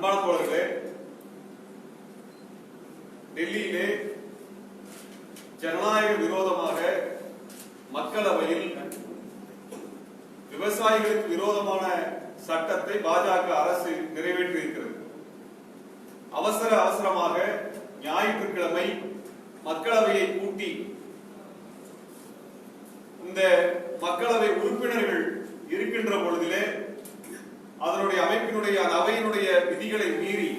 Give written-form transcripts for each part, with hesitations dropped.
அன்பான தோழர்களே, டெல்லியிலே ஜனநாயக விரோதமாக மக்களவையில் விவசாயிகளுக்கு விரோதமான சட்டத்தை பாஜக அரசு நிறைவேற்றியிருக்கிறது. அவசரமாக ஞாயிற்றுக்கிழமை மக்களவையை கூட்டி இந்த மக்களவை உறுப்பினர்கள் இருக்கின்ற பொழுதிலே அதனுடைய அமைப்பினுடைய அவையினுடைய விதிகளை மீறி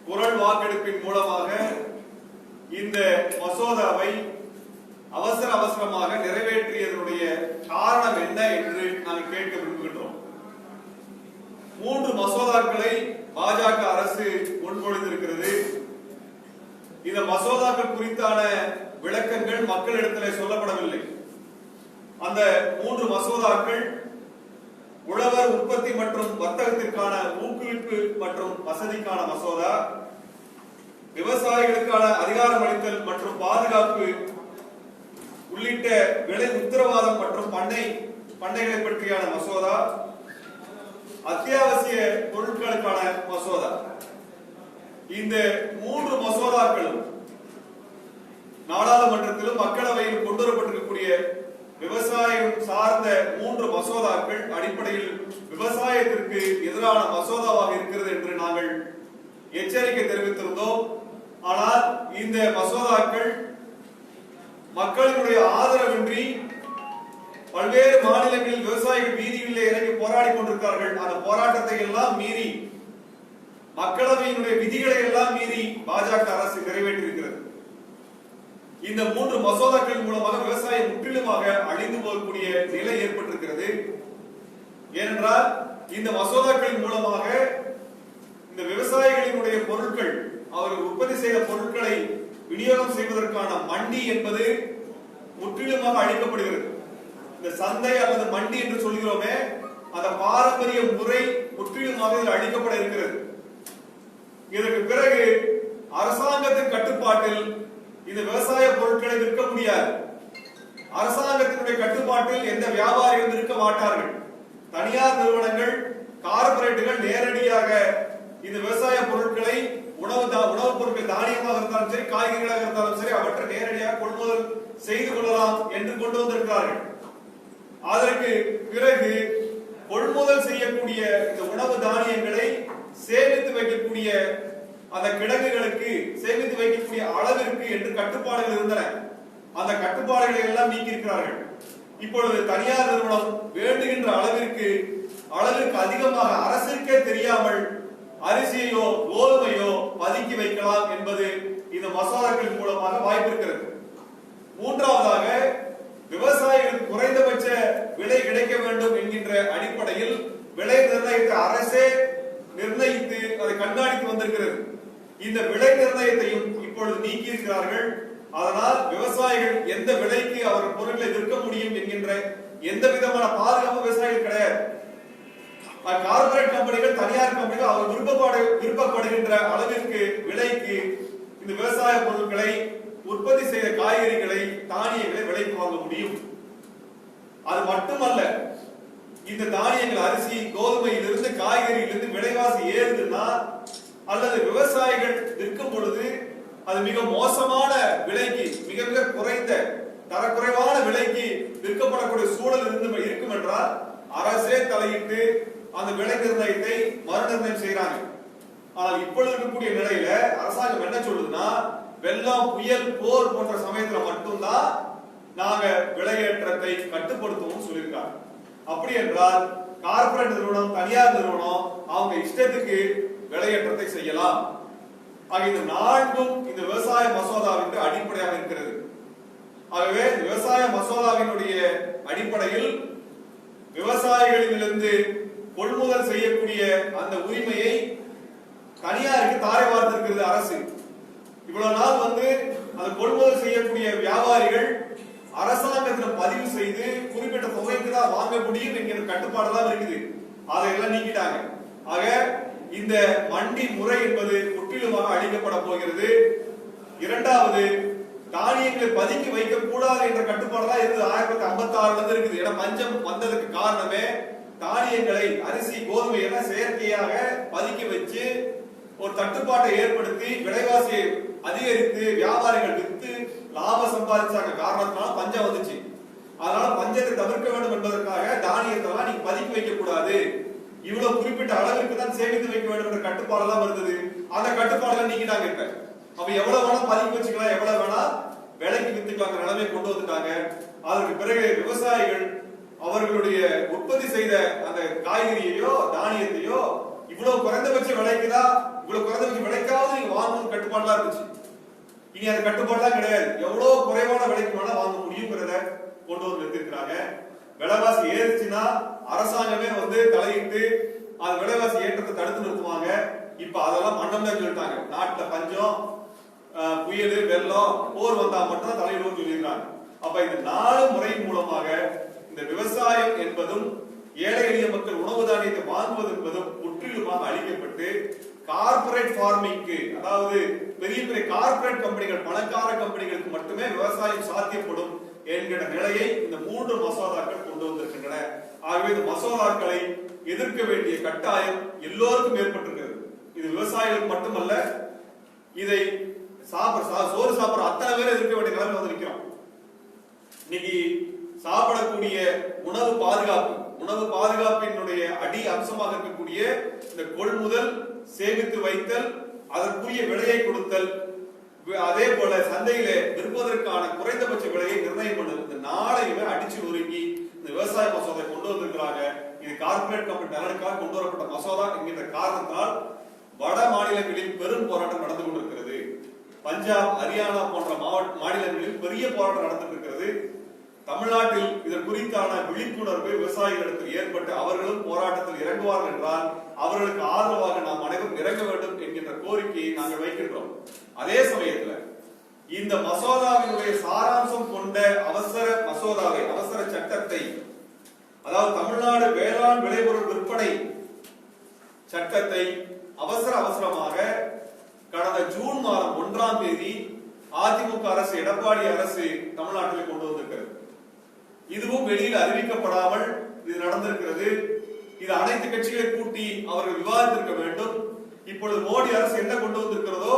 குரல் வாக்கெடுப்பின் மூலமாக இந்த மசோதாவை அவசரமாக நிறைவேற்றியதனுடைய காரணம் என்ன என்று நாங்கள் கேட்க விரும்புகின்றோம். 3 மசோதாக்களை பாஜக அரசு முன்மொழிந்திருக்கிறது. இந்த மசோதாக்கள் குறித்தான விளக்கங்கள் மக்களிடத்தில் சொல்லப்படவில்லை. அந்த 3 மசோதாக்கள் உழவர் உற்பத்தி மற்றும் வர்த்தகத்திற்கான ஊக்குவிப்பு மற்றும் வசதிக்கான மசோதா, விவசாயிகளுக்கான அதிகாரம் அளித்தல் மற்றும் பாதுகாப்பு உள்ளிட்ட விலை உத்தரவாதம் மற்றும் பண்ணைகளை பற்றியான மசோதா, அத்தியாவசிய பொருட்களுக்கான மசோதா. இந்த 3 மசோதாக்களும் நாடாளுமன்றத்திலும் மக்களவையில் கொண்டு வரப்பட்டிருக்கக்கூடிய விவசாயம் சார்ந்த 3 மசோதாக்கள் அடிப்படையில் விவசாயத்திற்கு எதிரான மசோதாவாக இருக்கிறது என்று நாங்கள் எச்சரிக்கை தெரிவித்திருந்தோம். ஆனால் இந்த மசோதாக்கள் மக்களினுடைய ஆதரவின்றி பல்வேறு மாநிலங்களில் விவசாயிகள் வீதிகளில் இறங்கி போராடி கொண்டிருக்கிறார்கள். அந்த போராட்டத்தை எல்லாம் மீறி, மக்களவையினுடைய விதிகளை எல்லாம் மீறி பாஜக அரசு நிறைவேற்றியிருக்கிறது. இந்த 3 மசோதாக்கள் மூலமாக விவசாயம் முற்றிலுமாக அழிந்து போகக்கூடிய நிலை ஏற்பட்டிருக்கிறது. ஏனென்றால் இந்த மசோதாக்களின் மூலமாக இந்த விவசாயிகளினுடைய பொருட்கள், அவர்கள் உற்பத்தி செய்த பொருட்களை விநியோகம் செய்வதற்கான மண்டி என்பது முற்றிலுமாக அழிக்கப்படுகிறது. இந்த சந்தை அல்லது மண்டி என்று சொல்கிறோமே, அந்த பாரம்பரிய முறை முற்றிலுமாக இதில் அழிக்கப்பட இருக்கிறது. இதற்கு பிறகு அரசாங்கத்தின் கட்டுப்பாட்டில் இந்த விவசாய பொருட்களை விற்க முடியாது. அரசாங்கத்தினுடைய கட்டுப்பாட்டில் எந்த வியாபாரிகளும் இருக்க மாட்டார்கள். தனியார் நிறுவனங்கள், கார்பரேட்டுகள் நேரடியாக இந்த விவசாய பொருட்களை உணவுப் பொருட்கள், தானியமாக இருந்தாலும் சரி, காய்கறிகளாக இருந்தாலும் சரி, அவற்றை நேரடியாக கொள்முதல் செய்து கொள்ளலாம் என்று கொண்டு வந்திருக்கிறார்கள். அதற்கு பிறகு கொள்முதல் செய்யக்கூடிய இந்த உணவு தானியங்களை சேமித்து வைக்கக்கூடிய அந்த கிடங்குகளுக்கு சேமித்து வைக்கக்கூடிய அளவிற்கு என்று கட்டுப்பாடுகள் இருந்தன. அந்த கட்டுப்பாடுகளை எல்லாம் நீக்கி இருக்கிறார்கள். இப்பொழுது தனியார் நிறுவனம் வேண்டுகின்ற அளவிற்கு அதிகமாக அரசுக்கே தெரியாமல் அரிசியோ கோதுமையோ பதுக்கி வைக்கலாம் என்பது இந்த மசோதாக்களின் மூலமாக வாய்ப்பு இருக்கிறது. 3வதாக விவசாயிகளுக்கு குறைந்தபட்ச விலை கிடைக்க வேண்டும் என்கின்ற அடிப்படையில் விலை நிர்ணயத்தை அரசே நிர்ணயித்து அதை கண்காணித்து வந்திருக்கிறது. இந்த விலை நிர்ணயத்தையும் இப்பொழுது நீக்கி இருக்கிறார்கள். அதனால் விவசாயிகள் எந்த விலைக்கு அவர்கள் பொருட்களை விற்க முடியும் என்கின்ற எந்த விதமான பாதுகாப்பு விவசாயிகள் கிடையாது. கார்பரேட் கம்பெனிகள், தனியார் கம்பெனிகள் அவர் விருப்பப்படுகின்ற அளவிற்கு விலைக்கு இந்த விவசாய பொருட்களை, உற்பத்தி செய்த காய்கறிகளை, தானியங்களை விலைக்கு வாங்க முடியும். அது மட்டுமல்ல, இந்த தானியங்கள், அரிசி, கோதுமையிலிருந்து, காய்கறியிலிருந்து விலைவாசி ஏறுதுன்னா அல்லது விவசாயிகள் விற்கும் பொழுது அது மிக மோசமான விலைக்கு, மிக மிக குறைந்த தரக்குறைவான விலைக்கு விற்கப்படக்கூடிய சூழல் இருக்கும் என்றால் அரசே தலையிட்டு அந்த விலை நிர்ணயத்தை மறுநிர்ணயம் செய்யறாங்க. ஆனால் இப்பொழுது இருக்கக்கூடிய நிலையில அரசாங்கம் என்ன சொல்லுதுன்னா, வெள்ளம், புயல், போர் போன்ற சமயத்துல மட்டும்தான் நாங்க விலையேற்றத்தை கட்டுப்படுத்துவோம் சொல்லியிருக்காங்க. அப்படி என்றால் கார்பரேட் நிறுவனம், தனியார் நிறுவனம் அவங்க இஷ்டத்துக்கு விலையேற்றத்தை செய்யலாம். ஆக இந்த 4ம் இந்த விவசாய மசோதாவிற்கு அடிப்படையாக இருக்கிறது. ஆகவே விவசாய மசோதாவினுடைய அடிப்படையில் விவசாயிகளிலிருந்து கொள்முதல் செய்யக்கூடிய அந்த உரிமையை தனியாருக்கு தாரை வார்த்திருக்கிறது அரசு. இவ்வளவு நாள் அந்த கொள்முதல் செய்யக்கூடிய வியாபாரிகள் அரசாங்கத்தில் பதிவு செய்து குறிப்பிட்ட தொகைக்கு தான் வாங்க முடியும் என்கிற கட்டுப்பாடுதான் இருக்குது. அதையெல்லாம் நீக்கிட்டாங்க. ஆக இந்த மண்டி முறை என்பது முற்றிலுமாக அழிக்கப்பட போகிறது. 2வது, தானியங்களை பதுக்கி வைக்க கூடாது என்ற கட்டுப்பாடு தான் இருந்தது. 1956 இருக்குது. ஏன்னா பஞ்சம் வந்ததுக்கு காரணமே தானியங்களை, அரிசி, கோதுமை எல்லாம் செயற்கையாக பதுக்கி வச்சு ஒரு தட்டுப்பாட்டை ஏற்படுத்தி விலைவாசியை அதிகரித்து வியாபாரிகள் வித்து லாபம் சம்பாதிச்சாங்க காரணத்தினால பஞ்சம் வந்துச்சு. அதனால பஞ்சத்தை தவிர்க்க வேண்டும் என்பதற்காக தானியத்தெல்லாம் நீங்க பதுக்கி வைக்க கூடாது, இவ்வளவு குறிப்பிட்ட அளவிற்கு தான் சேமித்து வைக்க வேண்டும் என்ற கட்டுப்பாடு எல்லாம் இருந்தது. அந்த கட்டுப்பாடுகள் நீக்கிட்டாங்க. இப்ப அப்ப எவ்வளவு வேணா பதுக்கி வச்சுக்கலாம், எவ்வளவு வேணா விலைக்கு வித்துக்கலாம் நிலைமை கொண்டு வந்துட்டாங்க. அதற்கு பிறகு விவசாயிகள் அவர்களுடைய உற்பத்தி செய்த அந்த காய்கறியையோ தானியத்தையோ இவ்வளவு குறைந்தபட்ச விலைக்குதான், இவ்வளவு குறைந்தபட்ச விலைக்காவது நீங்க வாங்கணும் கட்டுப்பாடுலாம் இருந்துச்சு. இனி அந்த கட்டுப்பாடுலாம் கிடையாது, எவ்வளவு குறைவான விலைக்கு வேணா வாங்க முடியுங்கிறத கொண்டு வந்து நிறுத்திருக்கிறாங்க. விலைவாசி ஏறிச்சுன்னா அரசாங்கமே தலையிட்டு அது விலைவாசி ஏற்றத்தை தடுத்து நிறுத்துவாங்க. இப்ப அதெல்லாம் மன்னம்தான் சொல்லிட்டாங்க. நாட்டுல பஞ்சம், புயல், வெள்ளம், போர் வந்தா மட்டும் தலையிடுவோம் சொல்லியிருக்காங்க. அப்ப இந்த 4 முறை மூலமாக இந்த விவசாயம் என்பதும் ஏழை எளிய மக்கள் உணவு தானியத்தை வாங்குவது என்பதும் முற்றிலுமாக அழிக்கப்பட்டு கார்பரேட் ஃபார்மிங்க்கு, அதாவது பெரிய பெரிய கார்பரேட் கம்பெனிகள், பணக்கார கம்பெனிகளுக்கு மட்டுமே விவசாயம் சாத்தியப்படும் என்கிற நிலையை இந்த 3 மசோதாக்கள் கொண்டு வந்திருக்கின்றன. ஆகவே இந்த மசோதாக்களை எதிர்க்க வேண்டிய கட்டாயம் எல்லோருக்கும் ஏற்பட்டிருக்கிறது. இது விவசாயிகளுக்கு மட்டுமல்ல, இதை சோறு சாப்பிடுற அத்தனை பேர் எதிர்க்க வேண்டிய நிலைமை வந்திருக்கிறோம். இன்னைக்கு சாப்பிடக்கூடிய உணவு பாதுகாப்பினுடைய அடி அம்சமாக இருக்கக்கூடிய இந்த கொள்முதல், சேமித்து வைத்தல், அதற்குரிய விலையை கொடுத்தல், அதே போல சந்தையில விற்பதற்கான குறைந்தபட்ச விலையை நிர்ணயம் பண்ணுது. இந்த 4ஐயுமே அடிச்சு நொறுக்கி இந்த விவசாய மசோதா கொண்டு வந்திருக்கிறாங்க. இது கார்பரேட் கம்பெனி நலனுக்காக கொண்டு வரப்பட்ட மசோதா என்கின்ற காரணத்தால் வட மாநிலங்களில் பெரும் போராட்டம் நடந்து கொண்டிருக்கிறது. பஞ்சாப், ஹரியானா போன்ற மாநிலங்களில் பெரிய போராட்டம் நடந்துட்டு இருக்கிறது. தமிழ்நாட்டில் இதன் குறித்தான விழிப்புணர்வு விவசாயிகளிடத்தில் ஏற்பட்டு அவர்களும் போராட்டத்தில் இறங்குவார்கள் என்றால் அவர்களுக்கு ஆதரவாக நாம் அனைவரும் இறங்க வேண்டும் என்கின்ற கோரிக்கையை நாங்கள் வைக்கின்றோம். அதே சமயத்தில் இந்த மசோதாவினுடைய சாராம்சம் கொண்ட அவசர சட்டத்தை, அதாவது தமிழ்நாடு வேளாண் விளைபொருள் விற்பனை சட்டத்தை அவசரமாக கடந்த ஜூன் மாதம் 1ஆம் தேதி அதிமுக அரசு, எடப்பாடி அரசு தமிழ்நாட்டில் கொண்டு வந்திருக்கிறது. இதுவும் வெளியில் அறிவிக்கப்படாமல் இது நடந்திருக்கிறது. இது அனைத்து கட்சிகளை கூட்டி அவர்கள் விவாதித்திருக்க வேண்டும். இப்பொழுது மோடி அரசு என்ன கொண்டு வந்திருக்கிறதோ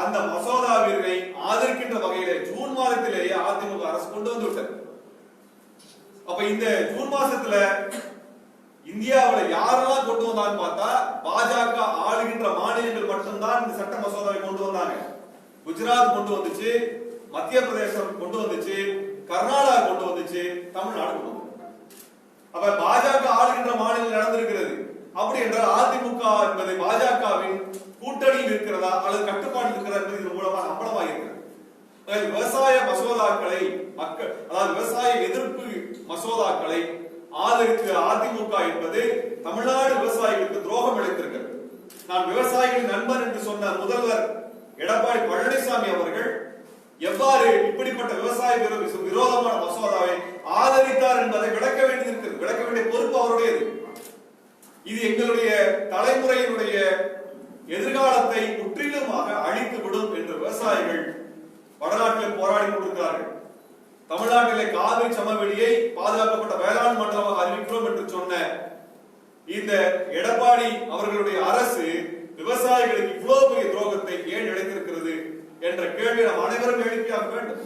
அந்த மசோதாவினை ஆதரிக்கின்ற வகையிலே ஜூன் மாதத்திலேயே அதிமுக அரசு கொண்டு வந்து விட்டது. அப்ப இந்த ஜூன் மாசத்துல இந்தியாவில் யாரெல்லாம் கொண்டு வந்தான்னு பார்த்தா பாஜக ஆளுகின்ற மாநிலங்கள் மட்டும்தான் இந்த சட்ட மசோதாவை கொண்டு வந்தாங்க. குஜராத் கொண்டு வந்துச்சு, மத்திய பிரதேசம் கொண்டு வந்துச்சு, கர்நாடகா கொண்டு வந்துச்சு, தமிழ்நாடு கொண்டு வந்து. அப்ப பாஜக ஆளுகின்ற மாநிலம் நடந்திருக்கிறது. அப்படி என்றால் அதிமுக என்பது பாஜகவின் கூட்டணியில் இருக்கிறதா அல்லது கட்டுப்பாடு இருக்கிறதா என்பது இதன் மூலமாக அம்பலமாக இருக்கிறது. விவசாய மசோதாக்களை அதாவது விவசாய எதிர்ப்பு மசோதாக்களை ஆதரித்து அதிமுக என்பது தமிழ்நாடு விவசாயிகளுக்கு துரோகம் இழைத்திருக்கிறது. நான் விவசாயிகளின் நண்பன் என்று சொன்ன முதல்வர் எடப்பாடி பழனிசாமி அவர்கள் எவ்வாறு இப்படிப்பட்ட விவசாய விரோதமான மசோதாவை ஆதரித்தார் என்பதை விளக்க வேண்டியிருக்கிறது. விளக்க வேண்டிய பொறுப்பு அவருடையது. இது எங்களுடைய தலைமுறையினுடைய எதிர்காலத்தை முற்றிலுமாக அழித்து விடும் என்று விவசாயிகள் வடநாட்டில் போராடி கொண்டிருக்கிறார்கள். தமிழ்நாட்டிலே காவிரி சமவெளியை பாதுகாக்கப்பட்ட வேளாண் மண்டலமாக அறிவிக்கிறோம் என்று சொன்ன இந்த எடப்பாடி அவர்களுடைய அரசு விவசாயிகளுக்கு இவ்வளவு பெரிய துரோகத்தை ஏன் இழைத்திருக்கிறது என்ற கேள்வி நாம் அனைவரும் எழுப்பியாக வேண்டும்.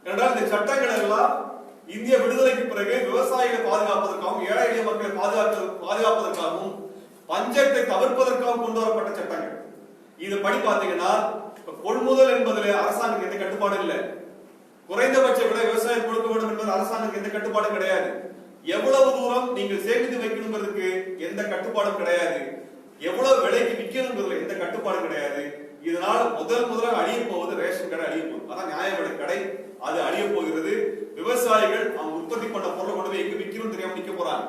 என்றால் இந்த சட்டங்கள் எல்லாம் இந்திய விடுதலைக்கு பிறகு விவசாயிகளை பாதுகாப்பதற்காகவும் ஏழை எளிய மக்களை பாதுகாப்பதற்காகவும் பஞ்சத்தை தவிர்ப்பதற்காகவும் கொண்டு வரப்பட்ட சட்டங்கள். இது படி பாத்தீங்கன்னா கொள்முதல் என்பதில் அரசாங்கம் எந்த கட்டுப்பாடு இல்லை. குறைந்தபட்ச விலை விவசாயம் கொடுக்க வேண்டும் என்பது அரசாங்கத்துக்கு எந்த கட்டுப்பாடும் கிடையாது. எவ்வளவு தூரம் நீங்கள் சேமித்து வைக்கணுங்கிறதுக்கு எந்த கட்டுப்பாடும் கிடையாது. எவ்வளவு விலைக்கு விற்கணுங்கிறதுல எந்த கட்டுப்பாடும் கிடையாது. இதனால் முதலாக அழிய போவது ரேஷன் கடை அழிய போகுது. அதான் நியாய விலை கடை, அது அழிய போகிறது. விவசாயிகள் அவங்க உற்பத்தி பண்ண பொருளை கொண்டு போய் எங்க விற்கணும் தெரியாம நிக்க போறாங்க.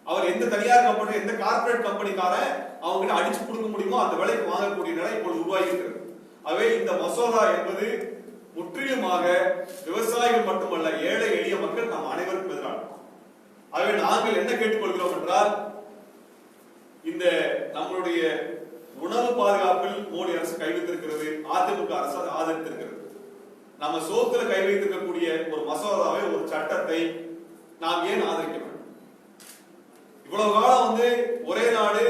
அவர் எந்த தனியார் கம்பெனி, எந்த கார்பரேட் கம்பெனிக்கார அவங்க அடிச்சு கொடுக்க முடியுமோ அந்த விலைக்கு வாங்கக்கூடிய நிலை இப்பொழுது உருவாகி இருக்கிறது. ஆகவே இந்த மசோதா என்பது முற்றிலுமாக விவசாயிகள் மட்டுமல்ல, ஏழை எளிய மக்கள் நாம் அனைவருக்கும் எதிரான. ஆகவே நாங்கள் என்ன கேட்டுக்கொள்கிறோம் என்றால், இந்த நம்மளுடைய உணவு பாதுகாப்பில் மோடி அரசு கை வைத்திருக்கிறது, அதிமுக அரசு அதை ஆதரித்திருக்கிறது. நம்ம சோத்துல கை வைத்திருக்கக்கூடிய ஒரு மசோதாவை, ஒரு சட்டத்தை நாம் ஏன் ஆதரிக்க வேண்டும்? இவ்வளவு காலம் ஒரே நாடு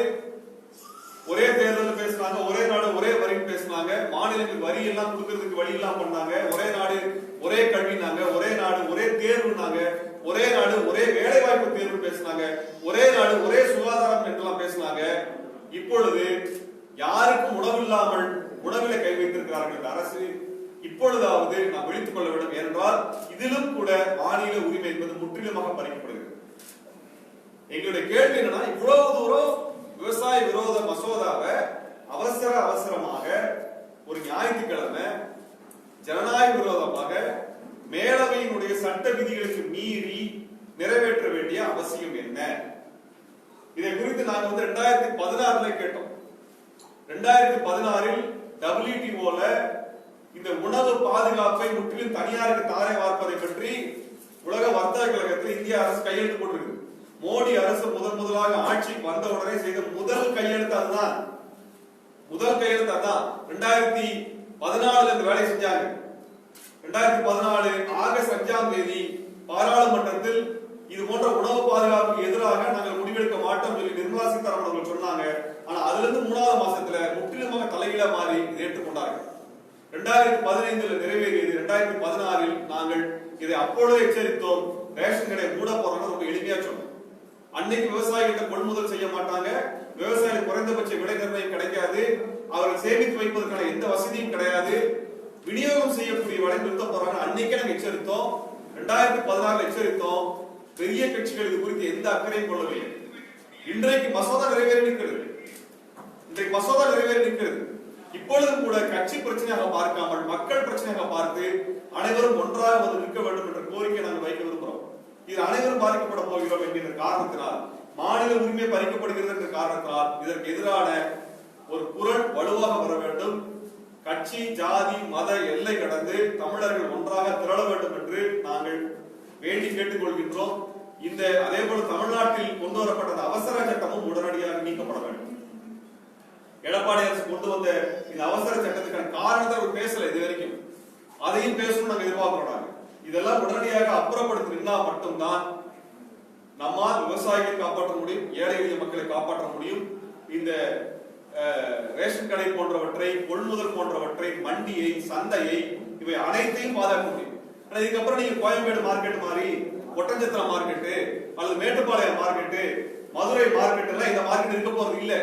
ஒரே தேர்தல் பேசுறாங்க, பேசினாங்க, ஒரே நாடு ஒரே வரின்னு பேசினாங்க, மாநிலங்களுக்கு வரி எல்லாம் கொடுக்கறதுக்கு வழி எல்லாம் பண்ணாங்க, ஒரே நாடு ஒரே கல்வினாங்க, ஒரே நாடு ஒரே தேர்வுனாங்க, ஒரே நாடு ஒரே வேலை வாய்ப்பு தேர்வு பேசினாங்க, ஒரே நாடு ஒரே சுகாதாரம் என்றெல்லாம் பேசினாங்க. இப்பொழுது யாருக்கும் உணவில்லாமல் உணவில கை வைத்திருக்கிறார்கள் அரசு. இப்பொழுதாவது நாம் விழித்துக் கொள்ள வேண்டும். ஏனென்றால் இதிலும் கூட மாநில உரிமை என்பது முற்றிலுமாக பறிக்கப்படுகிறது. எங்களுடைய கேள்வி என்னன்னா, இவ்வளவு தூரம் விவசாய விரோத மசோதாவை அவசரமாக ஒரு ஞாயிற்றுக்கிழமை ஜனநாயக விரோதமாக மேலவையினுடைய சட்ட விதிகளுக்கு மீறி நிறைவேற்ற வேண்டிய அவசியம் என்ன? இதை குறித்து நாங்கள் 2016 கேட்டோம். 2016 WTOல இந்த உணவு பாதுகாப்பை முற்றிலும் தனியாருக்கு தாரை வார்ப்பதை பற்றி உலக வர்த்தக கழகத்தில் இந்திய அரசு கையெழுத்து போட்டிருக்கு. மோடி அரசு முதலாக ஆட்சிக்கு வந்த உடனே செய்த முதல் கையெழுத்து அதுதான். 2014 இந்த வேலை செஞ்சாங்க. 2014 ஆகஸ்ட் 5ஆம் தேதி பாராளுமன்றத்தில் இது போன்ற உணவு பாதுகாப்புக்கு எதிராக நாங்கள் முடிவெடுக்க மாட்டோம் சொல்லி நிர்மலா சீதாராமன் அவர்கள் சொன்னாங்க. ஆனா அதுல இருந்து 3வது மாசத்துல முற்றிலுமாக தலைகீழா மாறி ஏற்றுக்கொண்டார்கள். 2015 நிறைவேறியது. 2016 நாங்கள் இதை அப்பொழுது எச்சரித்தோம். ரேஷன் கடை மூட போறாங்க. ரொம்ப எளிமையா சொன்னோம். அன்னைக்கு விவசாயிகிட்ட கொள்முதல் செய்ய மாட்டாங்க, விவசாயிகளுக்கு குறைந்தபட்ச விலை நிர்ணயம் கிடைக்காது, அவர்கள் சேமித்து வைப்பதற்கான எந்த வசதியும் கிடையாது, விநியோகம் செய்யக்கூடிய வரை நிறுத்த போறாங்க. அன்னைக்கே நாங்கள் எச்சரித்தோம். 2016 எச்சரித்தோம். பெரிய கட்சிகள் இது குறித்து எந்த அக்கறையும் கொள்ளவில்லை. இன்றைக்கு மசோதா நிறைவேறி நிற்கிறது. இப்பொழுதும் கூட கட்சி பிரச்சனையாக பார்க்காமல் மக்கள் பிரச்சனையாக பார்த்து அனைவரும் ஒன்றாக வந்து நிற்க வேண்டும் என்ற கோரிக்கை நாங்கள் வைக்க விரும்புகிறோம். இது அனைவரும் பாதிக்கப்பட போகிறோம் என்கிற காரணத்தினால், மாநில உரிமை பறிக்கப்படுகிறது என்ற காரணத்தினால் இதற்கு எதிரான ஒரு குரல் வலுவாக வர வேண்டும். கட்சி ஜாதி மத எல்லை கடந்து தமிழர்கள் ஒன்றாக திரள வேண்டும் என்று நாங்கள் வேண்டி கேட்டுக் கொள்கின்றோம். அதே போல தமிழ்நாட்டில் கொண்டு வரப்பட்ட அவசர சட்டமும் உடனடியாக நீக்கப்பட வேண்டும். எடப்பாடி அரசு கொண்டு வந்த இந்த அவசர சட்டத்துக்கான காரணத்தை அவர் பேசல இது வரைக்கும். அதையும் பேசணும் நாங்கள் எதிர்பார்க்கிறோம். இதெல்லாம் உடனடியாக அப்புறப்படுத்தினா மட்டும்தான் நம்மால் விவசாயிகளை காப்பாற்ற முடியும், ஏழை எளிய மக்களை காப்பாற்ற முடியும். இந்த ரேஷன் கடை போன்றவற்றை, கொள்முதல் போன்றவற்றை, மண்டியை, சந்தையை, இவை அனைத்தையும் பாதுகாக்க முடியும். இதுக்கப்புறம் நீங்க கோயம்பேடு மார்க்கெட் மாதிரி, ஒட்டஞ்சத்திரம் மார்க்கெட்டு அல்லது மேட்டுப்பாளையம் மார்க்கெட்டு, மதுரை மார்க்கெட் எல்லாம் இந்த மார்க்கெட் இருக்க போறது இல்ல.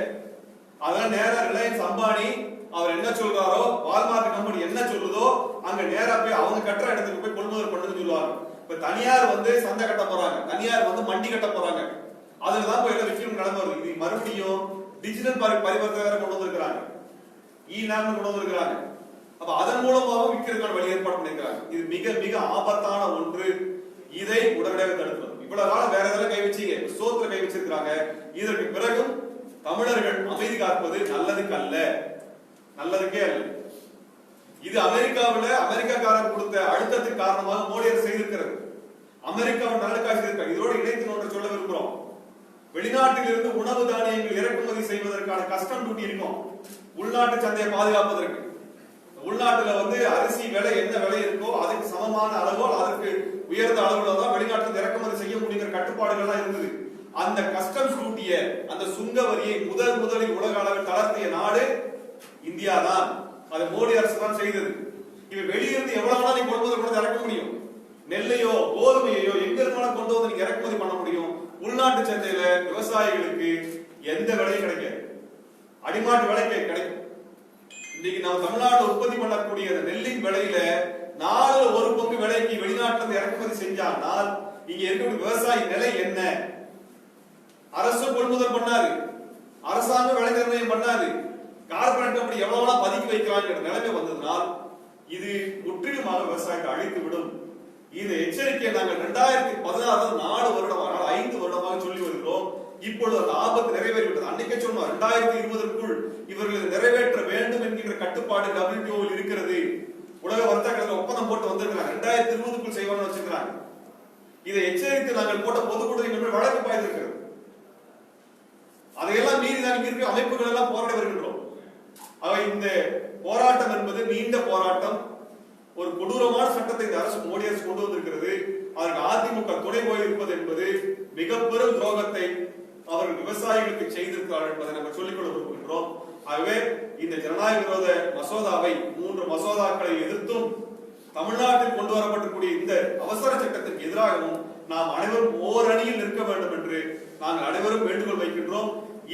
அதெல்லாம் நேரா ரிலையன்ஸ் அம்பானி அவர் என்ன சொல்றாரோ, வால்மார்ட் கம்பெனி என்ன சொல்லுதோ அங்க நேரா போய் அவங்க கட்டுற இடத்துக்கு போய் கொள்முதல் பண்ணுன்னு சொல்லுவாங்க. இப்ப தனியார் சந்தை கட்ட போறாங்க, தனியார் மண்டி கட்ட போறாங்க. அதுலதான் போய் எல்லாம் விற்கும் நிலைமை வருது. இது மறுபடியும் டிஜிட்டல் பரிவர்த்தனை வேற கொண்டு வந்திருக்கிறாங்க, நாம் கொண்டு வந்திருக்கிறாங்க. அப்ப அதன் மூலமாக விற்கிறதுக்கான வழி ஏற்பாடு பண்ணிருக்காங்க. இது மிக மிக ஆபத்தான ஒன்று. இதை உடனடியாக தடுக்கணும். இவ்வளவு காலம் வேற எதாவது கை வச்சீங்க, சோத்துல கை வச்சிருக்காங்க. இதற்கு பிறகும் தமிழர்கள் அமைதி காப்பது நல்லதுக்கு அல்ல, நல்லதுக்கே அல்ல. இது அமெரிக்காக்காரர் கொடுத்த அழுத்தத்துக்கு காரணமாக மோடி அரசு செய்திருக்கிறது. அமெரிக்காவின் நல்லதுக்காக செய்திருக்காங்க. இதோடு இணைத்து ஒன்று சொல்ல விரும்புகிறோம். வெளிநாட்டில் இருந்து உணவு தானியங்கள் இறக்குமதி செய்வதற்கான கஸ்டம் டியூட்டி இருக்கும், உள்நாட்டு சந்தையை பாதுகாப்பதற்கு. உள்நாட்டுல அரிசி விலை என்ன விலை இருக்கோ அதுக்கு சமமான அளவோ அதற்கு உயர்ந்த அளவுல தான் வெளிநாட்டுல இறக்குமதி செய்ய முடியுங்கிற கட்டுப்பாடுகள் இருந்தது. அந்த கஸ்டம்ஸ் டியூட்டிய, அந்த சுங்க வரியை முதலில் உலக அளவில் தளர்த்திய நாடு இந்தியா தான். அது மோடி அரசு தான் செய்தது. இவ வெளியிருந்து எவ்வளவு நாள் நீங்க கொள்முதல் பண்ணி இறக்க முடியும்? நெல்லையோ கோதுமையோ எங்க இருந்தாலும் கொண்டு வந்து நீங்க இறக்குமதி பண்ண முடியும். உள்நாட்டு சந்தையில விவசாயிகளுக்கு எந்த விலையும் கிடைக்காது, அடிமாட்டு விலை கிடைக்கும். இன்னைக்கு நம்ம தமிழ்நாட்டில் உற்பத்தி பண்ணக்கூடிய நெல்லின் விலையில 4 பங்கு விலைக்கு வெளிநாட்டுல இருந்து இறக்குமதி செஞ்சால் இங்க இருக்கக்கூடிய விவசாயி நிலை என்ன? அரசு கொள்முதல் பண்ணாது, அரசாங்கம் விலை நிர்ணயம் பண்ணாது, கார்பரேட் கம்பெனி எவ்வளவு பதுக்கி வைக்கிறாங்க நிலைமை வந்ததுனால் இது முற்றிலுமாக விவசாயத்தை அழித்து விடும். இந்த எச்சரிக்கையை நாங்கள் 2016 4 வருடமாக 5 வருடமாக சொல்லி வருகிறோம். இப்பொழுது அந்த ஆபத்து நிறைவேறிவிட்டது. அன்னைக்கே சொன்னோம் 2020க்குள் இவர்கள் நிறைவேற்ற வேண்டும் என்கின்ற கட்டுப்பாடு WTOவில் இருக்கிறது. உலக வர்த்தக ஒப்பந்தம் போட்டு வந்திருக்கிறாங்க. 2020க்குள் செய்வாங்க வச்சிருக்கிறாங்க. இதை எச்சரித்து நாங்கள் போட்ட பொதுக்கூட்டத்தில் வழக்கு பாய்ந்திருக்கிறது. அதையெல்லாம் மீறி தான் இருக்க அமைப்புகள் எல்லாம் போராட வருகின்றோம். அவை இந்த போராட்டம் என்பது நீண்ட போராட்டம். ஒரு கொடூரமான சட்டத்தை இந்த அரசு மோடி அரசு கொண்டு வந்திருக்கிறது. அதற்கு அதிமுக துணை போயிருப்பது என்பது மிக பெரும் துரோகத்தை அவர்கள் விவசாயிகளுக்கு செய்திருக்கிறார்கள் என்பதை நம்ம சொல்லிக்கொள்ள விரும்புகின்றோம். ஆகவே இந்த ஜனநாயக விரோத மசோதாவை 3 மசோதாக்களை எதிர்த்தும் தமிழ்நாட்டில் கொண்டு வரப்பட்டிருக்கூடிய இந்த அவசர சட்டத்திற்கு எதிராகவும் நாம் அனைவரும் ஓரணியில் நிற்க வேண்டும் என்று நாங்கள் அனைவரும் வேண்டுகோள் வைக்கின்றோம்.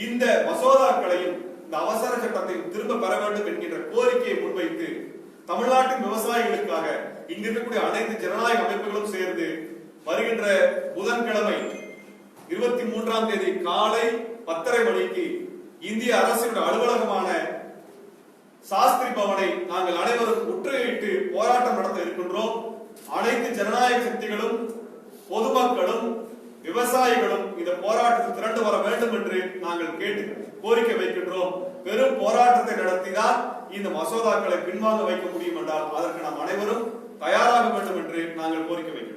இந்த மசோதாக்களையும் இந்த அவசர சட்டத்தை திரும்ப பெற வேண்டும் என்கின்ற கோரிக்கையை முன்வைத்து தமிழ்நாட்டின் விவசாயிகளுக்காக இங்கு இருக்கக்கூடிய அனைத்து ஜனநாயக அமைப்புகளும் சேர்ந்து வருகின்ற புதன்கிழமை 23ஆம் தேதி காலை 10:30 மணிக்கு இந்திய அரசின் அலுவலகமான சாஸ்திரி பவனை நாங்கள் அனைவரும் முற்றுகையிட்டு போராட்டம் நடத்த இருக்கின்றோம். அனைத்து ஜனநாயக சக்திகளும் பொதுமக்களும் விவசாயிகளும் இந்த போராட்டத்தில் திரண்டு வர வேண்டும் என்று நாங்கள் கேட்டு கோரிக்கை வைக்கின்றோம். பெரும் போராட்டத்தை நடத்தினால் இந்த மசோதாக்களை பின்வாங்க வைக்க முடியும் என்றால் அதற்கு நாம் அனைவரும் தயாராக வேண்டும் என்று நாங்கள் கோரிக்கை வைக்கிறோம்.